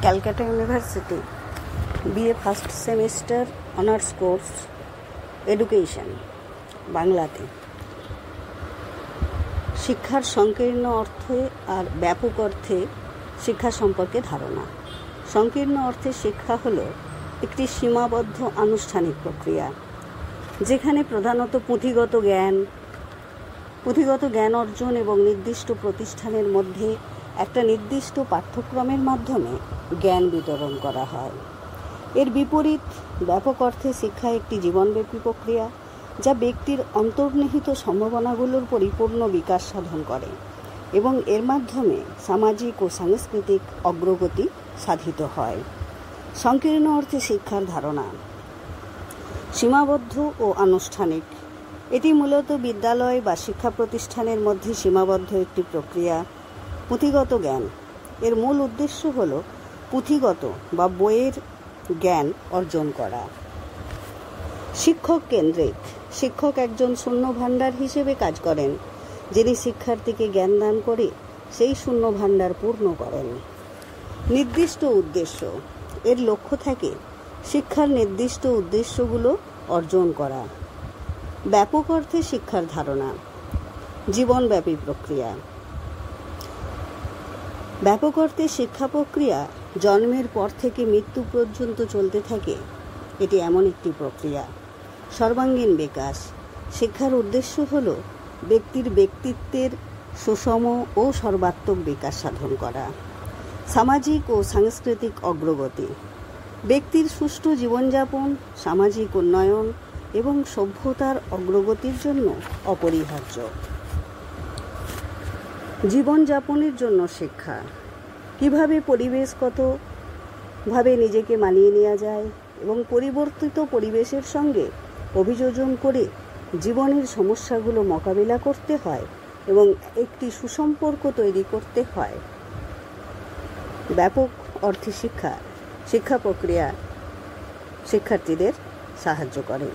Calcutta university BA first semester honours course education বাংলাতে। শিক্ষার সংকীর্ণ অর্থে আর ব্যাপক অর্থে শিক্ষা সম্পর্কে ধারণা। সংকীর্ণ অর্থে শিক্ষা হলো একটি সীমাবদ্ধ আনুষ্ঠানিক প্রক্রিয়া, যেখানে প্রধানত পুঁথিগত জ্ঞান অর্জন এবং নির্দিষ্ট প্রতিষ্ঠানের মধ্যে একটা নির্দিষ্ট পাঠ্যক্রমের মাধ্যমে জ্ঞান বিতরণ করা হয়। এর বিপরীত ব্যাপক অর্থে শিক্ষা একটি জীবনব্যাপী প্রক্রিয়া, যা ব্যক্তির অন্তর্নিহিত সম্ভাবনাগুলোর পরিপূর্ণ বিকাশ সাধন করে এবং এর মাধ্যমে সামাজিক ও সাংস্কৃতিক অগ্রগতি সাধিত হয়। সংকীর্ণ অর্থে শিক্ষার ধারণা সীমাবদ্ধ ও আনুষ্ঠানিক। এটি মূলত বিদ্যালয় বা শিক্ষা প্রতিষ্ঠানের মধ্যে সীমাবদ্ধ একটি প্রক্রিয়া। পুঁথিগত জ্ঞান এর মূল উদ্দেশ্য হল পুঁথিগত বা বইয়ের জ্ঞান অর্জন করা। শিক্ষক কেন্দ্রিক। শিক্ষক একজন শূন্য ভাণ্ডার হিসেবে কাজ করেন, যিনি শিক্ষার্থীকে জ্ঞান দান করে সেই শূন্য ভাণ্ডার পূর্ণ করেন। নির্দিষ্ট উদ্দেশ্য এর লক্ষ্য থাকে শিক্ষার নির্দিষ্ট উদ্দেশ্যগুলো অর্জন করা। ব্যাপক অর্থে শিক্ষার ধারণা জীবনব্যাপী প্রক্রিয়া। ব্যাপক অর্থে শিক্ষা প্রক্রিয়া জন্মের পর থেকে মৃত্যু পর্যন্ত চলতে থাকে। এটি এমন একটি প্রক্রিয়া। সর্বাঙ্গীন বিকাশ। শিক্ষার উদ্দেশ্য হল ব্যক্তির ব্যক্তিত্বের সুষম ও সর্বাত্মক বিকাশ সাধন করা। সামাজিক ও সাংস্কৃতিক অগ্রগতি। ব্যক্তির সুষ্ঠু জীবনযাপন, সামাজিক উন্নয়ন এবং সভ্যতার অগ্রগতির জন্য অপরিহার্য। জীবনযাপনের জন্য শিক্ষা। কিভাবে পরিবেশগতভাবে নিজেকে মানিয়ে নেওয়া যায় এবং পরিবর্তিত পরিবেশের সঙ্গে অভিযোজন করে জীবনের সমস্যাগুলো মোকাবিলা করতে হয় এবং একটি সুসম্পর্ক তৈরি করতে হয়। ব্যাপক অর্থে শিক্ষা প্রক্রিয়া শিক্ষার্থীদের সাহায্য করে।